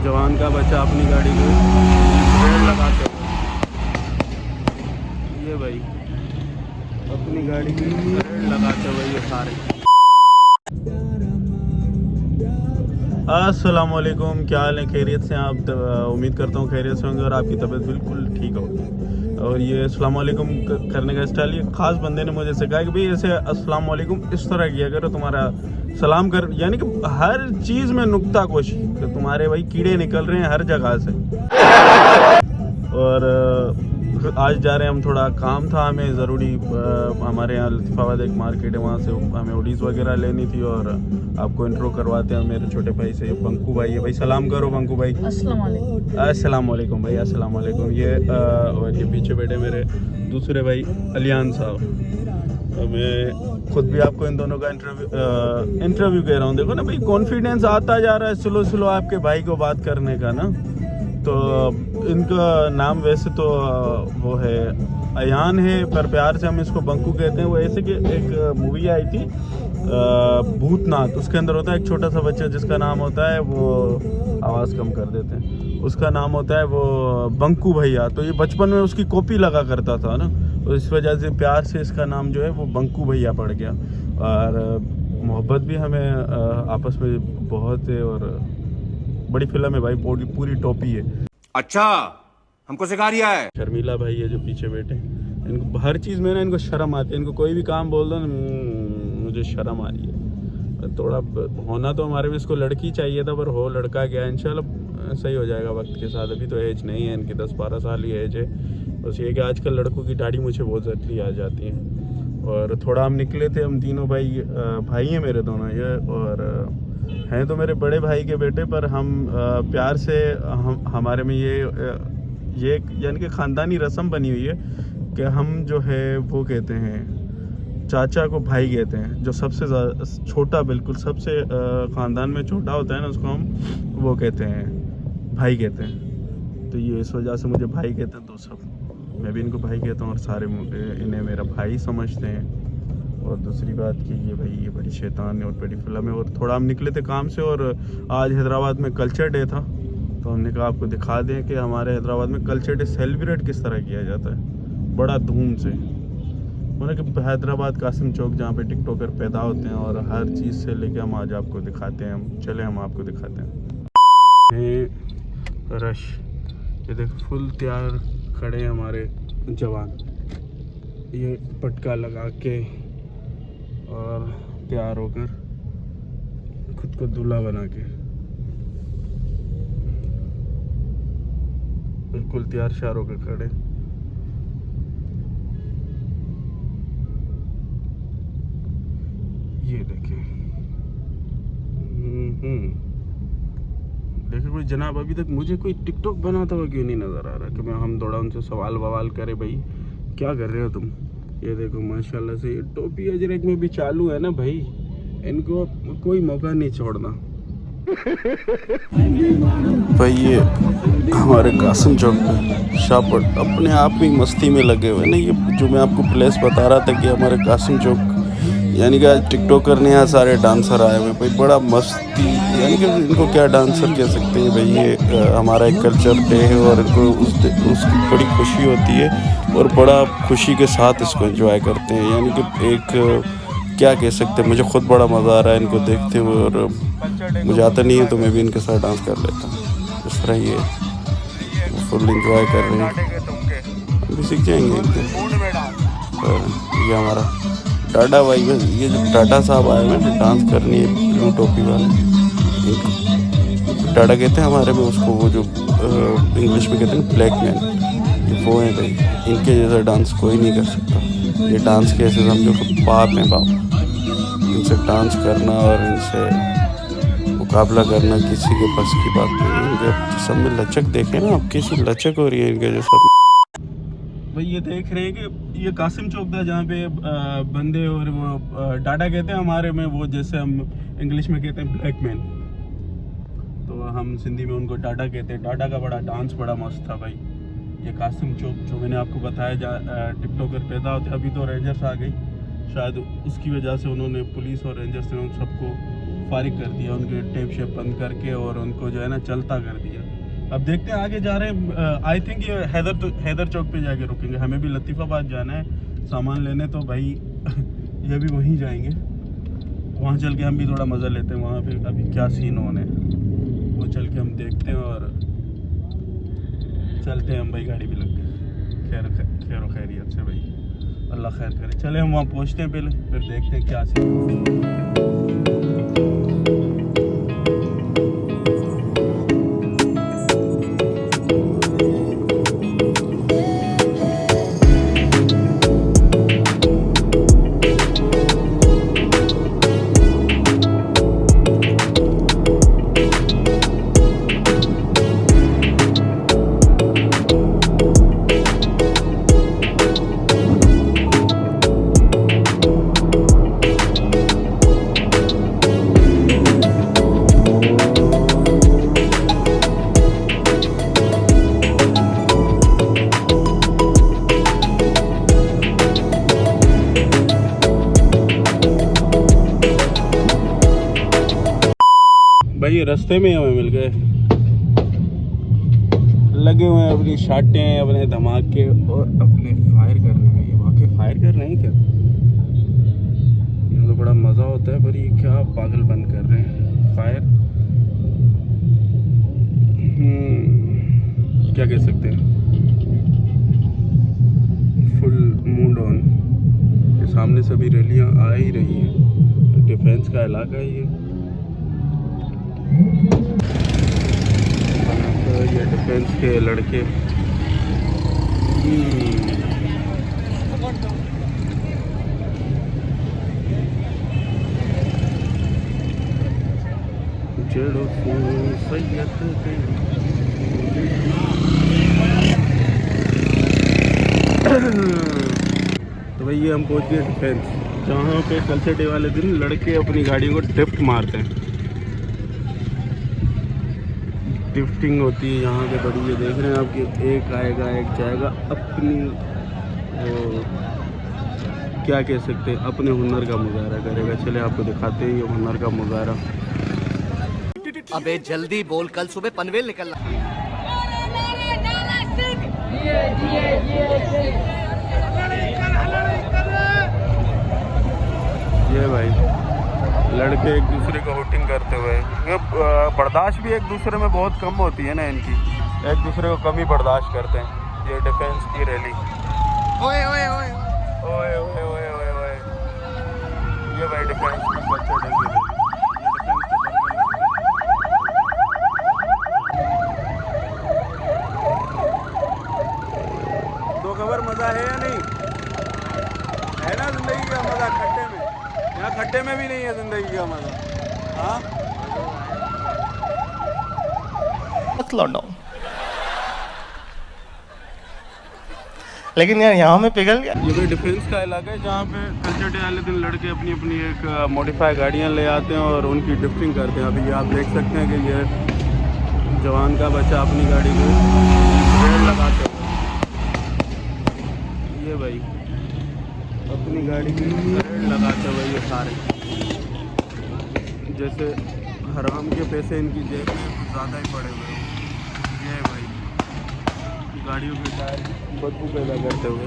जवान का बच्चा अपनी गाड़ी को रेड लगाते हुए, ये भाई अपनी गाड़ी की रेड लगाते हुए ये सारे। अस्सलाम वालेकुम, क्या हाल है? खैरियत से आप? उम्मीद करता हूँ खैरियत से होंगे और आपकी तबीयत बिल्कुल ठीक होगी। और ये अस्सलाम वालेकुम करने का स्टाइल ये ख़ास बंदे ने मुझे सिखाया कि भाई ऐसे अस्सलाम वालेकुम इस तरह किया करो, तुम्हारा सलाम कर, यानी कि हर चीज़ में नुक्ता कोशी कि तुम्हारे भाई कीड़े निकल रहे हैं हर जगह से। और आज जा रहे हैं हम, थोड़ा काम था हमें ज़रूरी। हमारे यहाँ लतीफ़ाबाद एक मार्केट है, वहाँ से हमें हुडीज़ वगैरह लेनी थी और आपको इंट्रो करवाते हैं मेरे छोटे भाई से। बंकू भाई है भाई, सलाम करो बंकू भाई। अस्सलाम वालेकुम भाई, अस्सलाम वालेकुम। ये और ये पीछे बैठे मेरे दूसरे भाई अलियान साहब। तो मैं खुद भी आपको इन दोनों का इंटरव्यू कह रहा हूँ। देखो ना भाई, कॉन्फिडेंस आता जा रहा है स्लो स्लो आपके भाई को बात करने का ना। तो इनका नाम वैसे तो वो है अयान है, पर प्यार से हम इसको बंकू कहते हैं। वो ऐसे कि एक मूवी आई थी भूतनाथ, उसके अंदर होता है एक छोटा सा बच्चा जिसका नाम होता है, वो आवाज़ कम कर देते हैं, उसका नाम होता है वो बंकू भैया। तो ये बचपन में उसकी कॉपी लगा करता था ना, तो इस वजह से प्यार से इसका नाम जो है वो बंकू भैया पड़ गया। और मोहब्बत भी हमें आपस में बहुत है और बड़ी फिल्म है भाई, पूरी टॉपी है। अच्छा, हमको सिखा रिया है। शर्मिला भाई है जो पीछे बैठे, इनको हर चीज़ में ना इनको शर्म आती है। इनको कोई भी काम बोल दो ना, मुझे शर्म आ रही है। थोड़ा होना तो हमारे में इसको लड़की चाहिए था, पर हो लड़का गया। इंशाल्लाह सही हो जाएगा वक्त के साथ। अभी तो एज नहीं है इनकी, 10-12 साल ही एज है। बस ये कि आजकल लड़कों की दाढ़ी मुझे बहुत जल्दी आ जाती है। और थोड़ा हम निकले थे, हम तीनों भाई हैं मेरे दोनों ये, और हैं तो मेरे बड़े भाई के बेटे, पर हम प्यार से हमारे में ये यानी कि ख़ानदानी रस्म बनी हुई है कि हम जो है वो कहते हैं चाचा को भाई कहते हैं। जो सबसे छोटा, बिल्कुल सबसे ख़ानदान में छोटा होता है ना, उसको हम वो कहते हैं भाई कहते हैं। तो ये इस वजह से मुझे भाई कहते हैं, तो सब मैं भी इनको भाई कहता हूँ और सारे इन्हें मेरा भाई समझते हैं। और दूसरी बात कि ये भाई ये बड़ी शैतान है और बड़ी फिल्म है। और थोड़ा हम निकले थे काम से और आज हैदराबाद में कल्चर डे था, तो हमने कहा आपको दिखा दें कि हमारे हैदराबाद में कल्चर डे सेलिब्रेट किस तरह किया जाता है, बड़ा धूम से। मतलब कि हैदराबाद कासिम चौक जहाँ पे टिकटॉकर पैदा होते हैं, और हर चीज़ से लेके हम आज आपको दिखाते हैं। हम चले, हम आपको दिखाते हैं रश। ये देखो फुल तैयार खड़े हैं हमारे जवान, ये पटका लगा के और तैयार होकर खुद को दूल्हा बना के बिल्कुल तैयार श्यार होकर खड़े। ये देखें, देखिए कोई जनाब अभी तक मुझे कोई टिकटॉक बनाता हुआ क्यों नहीं नज़र आ रहा कि मैं हम थोड़ा उनसे सवाल ववाल करे, भाई क्या कर रहे हो तुम। ये देखो माशाल्लाह से ये टोपी अजरक में भी चालू है ना भाई, इनको कोई मौका नहीं छोड़ना। भाई ये हमारे कासिम चौक पे शाहपुर अपने आप ही मस्ती में लगे हुए ना। ये जो मैं आपको प्लेस बता रहा था कि हमारे कासिम चौक, यानी कि आज टिकटॉकर ने यहाँ सारे डांसर आए हुए भाई, बड़ा मस्ती, यानी कि इनको क्या डांसर कह सकते हैं भाई। ये हमारा एक कल्चर डे है और इनको उसकी बड़ी खुशी होती है और बड़ा खुशी के साथ इसको एंजॉय करते हैं। यानी कि एक क्या कह सकते हैं, मुझे खुद बड़ा मज़ा आ रहा है इनको देखते हुए, और मुझे आता नहीं है तो मैं भी इनके साथ डांस कर लेता हूँ। इस तरह ये फुल एंजॉय कर रहे हैं, हम भी सीख जाएंगे एक दिन। और ये हमारा टाटा भाई, ये जो टाटा साहब आए हुए हैं डांस करनी है, ब्लू टोपी वाले, टाटा कहते हैं हमारे में उसको, वो जो इंग्लिश में कहते हैं ब्लैक मैन, ये वो हैं भाई। इनके जैसा डांस कोई नहीं कर सकता। ये डांस के ऐसे समझो कि बाप हैं बाप। इनसे डांस करना और इनसे मुकाबला करना किसी के बस की बात नहीं है। इनके सब में लचक देखें ना आप, कैसी लचक हो रही है इनके जो सब। भाई ये देख रहे हैं कि ये कासिम चौक था जहाँ पे बंदे और वो डाटा कहते हैं हमारे में, वो जैसे हम इंग्लिश में कहते हैं ब्लैक मैन, तो हम सिंधी में उनको डाटा कहते हैं। डाटा का बड़ा डांस बड़ा मस्त था भाई। ये कासिम चौक जो मैंने आपको बताया टिकटॉकर पैदा होते, अभी तो रेंजर्स आ गई, शायद उसकी वजह से उन्होंने, पुलिस और रेंजर्स ने उन सबको फारिग कर दिया, उनके टेप शेप बंद करके और उनको जो है ना चलता कर दिया। अब देखते हैं आगे जा रहे हैं। आई थिंक ये हैदर चौक पे जाके रुकेंगे, हमें भी लतीफ़ाबाद जाना है सामान लेने, तो भाई ये भी वहीं जाएंगे, वहाँ चल के हम भी थोड़ा मज़ा लेते हैं। वहाँ पे अभी क्या सीन होने वो चल के हम देखते हैं और चलते हैं हम भाई। गाड़ी भी लग गई, खैर खैरियत से भाई, अल्लाह खैर करे। चले हम वहाँ पहुँचते हैं पहले, फिर देखते हैं क्या सीन। भाई रास्ते में हमें मिल गए, लगे हुए हैं अपनी शाटें, अपने धमाके और अपने फायर करने में। ये वाकई फायर कर रहे हैं क्या? यहाँ तो बड़ा मज़ा होता है, पर ये क्या पागलपन कर रहे हैं फायर। क्या कह सकते हैं, फुल मूड ऑन। ये सामने से भी रैलियाँ आ ही रही हैं, डिफेंस का इलाका है ये। ये डिफेंस के लड़के जड़ों को सैयद के। तो भाई ये हम पहुंच गए डिफेंस, जहाँ पे कल्चर डे वाले दिन लड़के अपनी गाड़ियों को ड्रिफ्ट मारते हैं। ड्रिफ्टिंग होती है यहाँ पे बड़ी, ये देख रहे हैं आप कि एक आएगा एक जाएगा। अपनी क्या कह सकते हैं, अपने हुनर का मुजाहरा करेगा। चले आपको दिखाते हैं ये हुनर का मुजाहरा। अबे जल्दी बोल, कल सुबह पनवेल निकलना। ये भाई लड़के एक दूसरे को हुटिंग करते हुए, ये बर्दाश्त भी एक दूसरे में बहुत कम होती है ना इनकी, एक दूसरे को कम ही बर्दाश्त करते हैं। ये डिफेंस की रैली, ओए ओए ओए ओए ओए ओए ओए ओए, ये भाई डिफेंस की कल्चर डे की रैली। तो खबर मज़ा है या नहीं है ना? जिंदगी का मज़ा खट्टे में, यहाँ खट्टे में भी नहीं है जिंदगी का मज़ा। हाँ लौटा, लेकिन यार यहाँ में पिघल गया। ये भी डिफेंस का इलाका है, जहाँ पे कल्चर डे वाले दिन लड़के अपनी अपनी एक मॉडिफाई गाड़ियाँ ले आते हैं और उनकी ड्रिफ्टिंग करते हैं। अभी ये आप देख सकते हैं कि ये जवान का बच्चा अपनी गाड़ी को रेड लगाते हैं। ये भाई अपनी गाड़ी की रेड लगाते हुए ये सारे, जैसे हराम के पैसे इनकी जेब में कुछ ज़्यादा ही पड़े हुए हैं। ये भाई गाड़ियों के टायर बदबू पैदा करते हुए।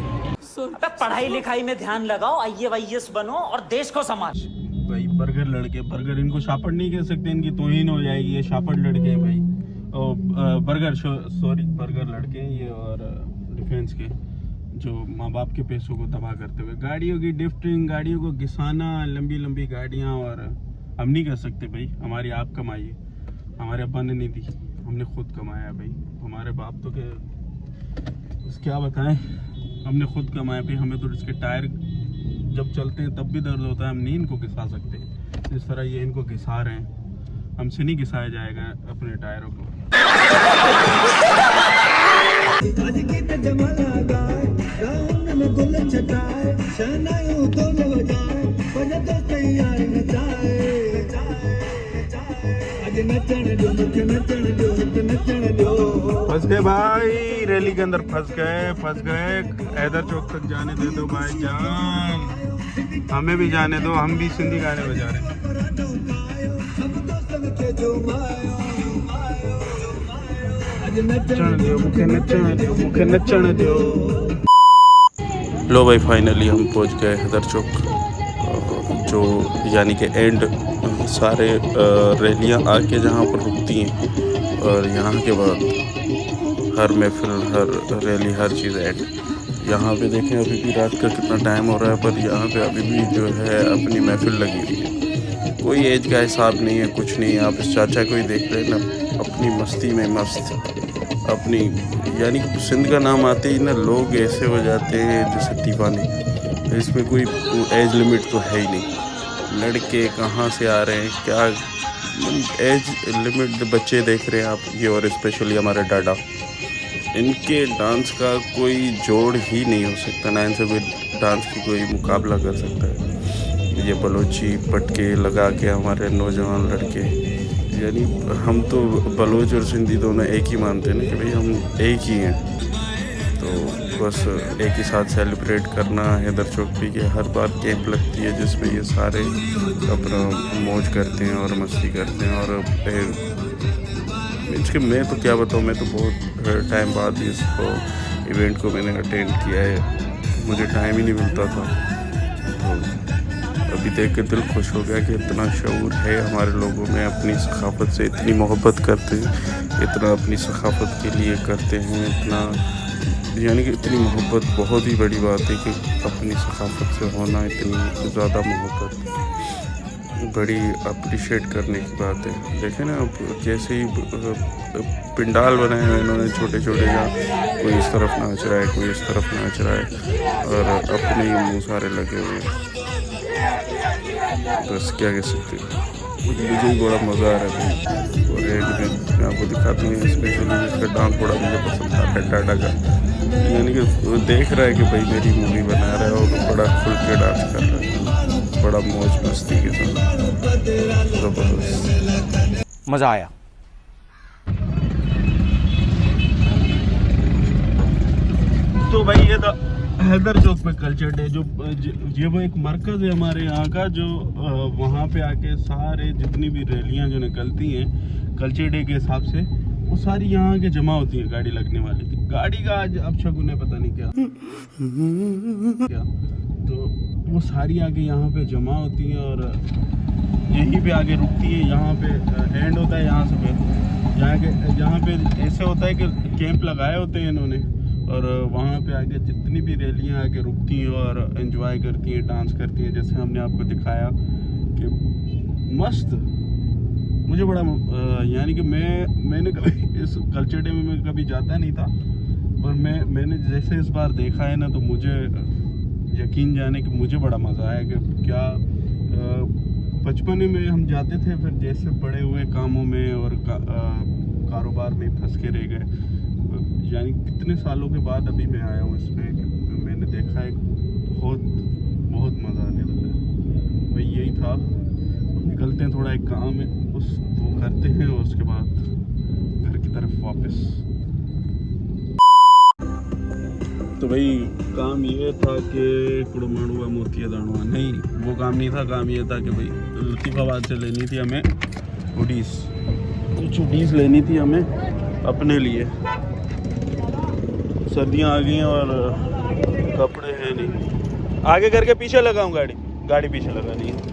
पढ़ाई लिखाई में ध्यान लगाओ, IAS बनो और देश को संभालो। भाई बर्गर लड़के, बर्गर इनको शापड़ नहीं कह सकते, इनकी तौहीन हो जाएगी। ये शापड़ लड़के हैं भाई, और बर्गर लड़के हैं ये, और डिफेंस के जो माँ बाप के पैसों को तबाह करते हुए गाड़ियों की ड्रिफ्टिंग, गाड़ियों को घिसाना, लंबी लंबी गाड़ियाँ। और हम नहीं कर सकते भाई, हमारी आप कमाई है, हमारे अब्बा ने नहीं दी, हमने खुद कमाया भाई। हमारे बाप तो क्या बताएं, हमने खुद कमाया भाई। हमें तो इसके टायर जब चलते हैं तब भी दर्द होता है, हम नहीं इनको घिसा सकते जिस तरह ये इनको घिसा रहे हैं। हमसे नहीं घिसाया जाएगा अपने टायरों को। फंस गए भाई, रैली के अंदर फंस गए। हैदर चौक तक जाने दे दो भाई जान, हमें भी जाने दो, हम भी सिंधी गाने बजा रहे हैं। लो भाई फाइनली हम पहुंच गए हैदर चौक, जो यानी कि एंड सारे रैलियां आके जहां पर रुकती हैं और यहाँ के बाद हर महफिल, हर रैली, हर चीज़ एंड। यहाँ पे देखें अभी भी रात का कितना टाइम हो रहा है, पर यहाँ पे अभी भी जो है अपनी महफिल लगी हुई है। कोई एज का हिसाब नहीं है, कुछ नहीं है। आप इस चाचा को ही देख रहे हैं ना, अपनी मस्ती में मस्त, अपनी यानी कि सिंध का नाम आते ही ना लोग ऐसे हो जाते हैं जैसे दीवाने। इसमें कोई एज लिमिट तो है ही नहीं। लड़के कहाँ से आ रहे हैं, क्या एज लिमिट बच्चे देख रहे हैं आप ये, और स्पेशली हमारे डाडा, इनके डांस का कोई जोड़ ही नहीं हो सकता, ना इनसे कोई डांस की कोई मुकाबला कर सकता है। ये बलोची पटके लगा के हमारे नौजवान लड़के, यानी हम तो बलोच और सिंधी दोनों एक ही मानते हैं ना कि भाई हम एक ही हैं। तो बस एक ही साथ सेलिब्रेट करना हैदर चौक पे, ये हर बार कैंप लगती है जिसमें ये सारे अपना मौज करते हैं और मस्ती करते हैं। और इसके मैं तो क्या बताऊँ, मैं तो बहुत टाइम बाद इसको इवेंट को मैंने अटेंड किया है, मुझे टाइम ही नहीं मिलता था। तो अभी देख के दिल खुश हो गया कि इतना शऊर है हमारे लोगों में, अपनी सकाफत से इतनी मोहब्बत करते हैं, इतना अपनी सकाफत के लिए करते हैं, इतना यानी कि इतनी मोहब्बत बहुत ही बड़ी बात है कि अपनी सकाफत से होना इतनी ज़्यादा मोहब्बत बड़ी अप्रिशिएट करने की बात है। देखें ना अब जैसे ही पिंडाल बनाए हैं इन्होंने छोटे छोटे, या कोई इस तरफ नाच रहा है, कोई इस तरफ नाच रहा है, और अपने ही मुँह सारे लगे हुए हैं। बस क्या कह सकते हैं, मुझे भी बड़ा मज़ा आ रहा है। और एक दिन मैं आपको दिखाती हूँ स्पेशली जिसका डांस बड़ा मुझे पसंद आता है, टाटा का, यानी कि वो देख रहा है कि भाई मेरी मूवी बना रहा है और बड़ा खुल के डांस कर रहा है, बड़ा मौज मस्ती के साथ, ज़बरदस्त मजा आया। तो भाई ये था हैदर चौक पे कल्चर डे, जो ये वो एक मरकज़ है हमारे यहाँ का, जो वहाँ पे आके सारे जितनी भी रैलियाँ जो निकलती हैं कल्चर डे के हिसाब से, वो सारी यहाँ के जमा होती हैं। गाड़ी लगने वाली थी, गाड़ी का आज अब शगुन है पता नहीं क्या तो वो सारी आके यहाँ पे जमा होती हैं और यहीं पे आके रुकती है। यहाँ पे एंड होता है यहाँ से, फिर यहाँ पे ऐसे होता है कि कैंप लगाए होते हैं इन्होंने, और वहाँ पे आके जितनी भी रैलियाँ आके रुकती हैं और एंजॉय करती हैं, डांस करती हैं, जैसे हमने आपको दिखाया कि मस्त। मुझे बड़ा यानी कि मैंने कभी इस कल्चर डे में मैं कभी जाता नहीं था, पर मैंने जैसे इस बार देखा है ना, तो मुझे यकीन जाने कि मुझे बड़ा मज़ा आया कि क्या बचपन में हम जाते थे, फिर जैसे बड़े हुए कामों में और कारोबार में फंस के रह गए, यानी कितने सालों के बाद अभी मैं आया हूँ इसमें, मैंने देखा है बहुत बहुत मज़ा आने लगा है। भाई यही था, निकलते हैं, थोड़ा एक काम है वो करते हैं और उसके बाद घर की तरफ वापस। तो भाई काम ये था कि कुड़माड़ुआ मोतिया दानुआ नहीं, वो काम नहीं था। काम ये था कि भाई लतीफ़ाबाद से लेनी थी हमें हुडीज़, कुछ हुडीज़ लेनी थी हमें अपने लिए। सर्दियाँ आ गई हैं और कपड़े हैं नहीं। आगे करके पीछे लगाऊं, गाड़ी पीछे लगानी है।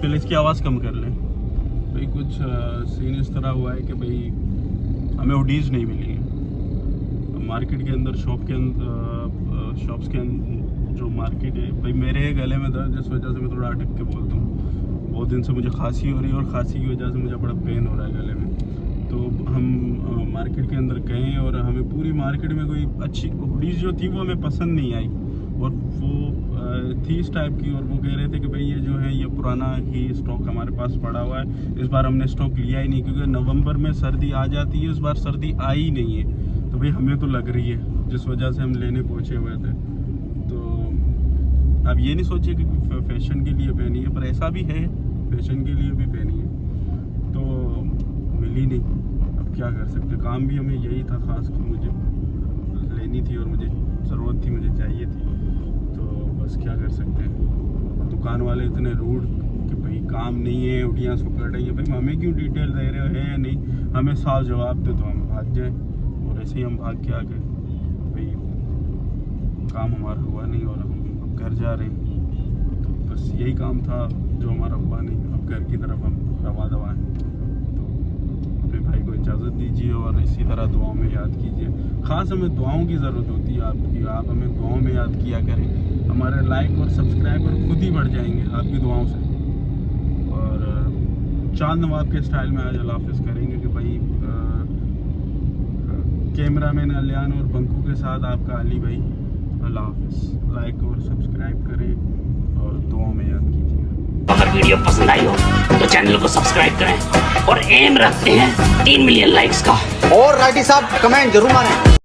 पहले इसकी आवाज़ कम कर लें भाई। कुछ सीन इस तरह हुआ है कि भाई हमें हुडीज़ नहीं मिली है मार्केट के अंदर, शॉप्स के अंदर जो मार्केट है। भाई मेरे गले में दर्द, इस वजह से मैं थोड़ा अटक के बोलता हूँ। बहुत दिन से मुझे खांसी हो रही है और खांसी की वजह से मुझे बड़ा पेन हो रहा है गले में। तो हम मार्केट के अंदर गए और हमें पूरी मार्केट में कोई अच्छी हुडीज़ जो थी वो हमें पसंद नहीं आई, और वो थी इस टाइप की, और वो कह रहे थे कि भाई ये जो है ये पुराना ही स्टॉक हमारे पास पड़ा हुआ है, इस बार हमने स्टॉक लिया ही नहीं, क्योंकि नवंबर में सर्दी आ जाती है, इस बार सर्दी आई ही नहीं है। तो भाई हमें तो लग रही है, जिस वजह से हम लेने पहुँचे हुए थे। तो अब ये नहीं सोचिए कि फैशन के लिए पहनी है, पर ऐसा भी है फैशन के लिए भी पहनी है, तो मिली नहीं। अब क्या कर सकते, काम भी हमें यही था खास कि मुझे लेनी थी और मुझे ज़रूरत थी, मुझे चाहिए थी, तो बस क्या कर सकते हैं। दुकान वाले इतने रूड कि भाई काम नहीं है, उठियाँ सुकड़ रही है, भाई हमें क्यों डिटेल दे रहे हो है या नहीं, हमें साफ जवाब दे तो हम भाग जाए। और ऐसे ही हम भाग के आ गए, भाई काम हमारा हुआ नहीं और हम अब घर जा रहे हैं। तो बस यही काम था जो हमारा हुआ नहीं, अब घर की तरफ हम रवा दवा हैं। तो अपने भाई को इजाज़त दीजिए और इसी तरह दुआओं में याद कीजिए। ख़ास हमें दुआओं की ज़रूरत होती है आपकी, आप हमें दुआओं में याद किया करें। हमारे लाइक और सब्सक्राइबर खुद ही बढ़ जाएंगे आपकी दुआओं से। और चांद नवाब के स्टाइल में आज अल्लाह हाफ़िज़ करेंगे कि भाई कैमरा मैन अलियान और बंकू के साथ आपका अली भाई। अल्लाह हाफ़िज़। लाइक और सब्सक्राइब करें और दुआओं में याद कीजिए। अगर वीडियो पसंद आई हो तो चैनल को सब्सक्राइब करें और एम रखते हैं 3 मिलियन लाइक्स का। और राठी साहब कमेंट जरूर मारें।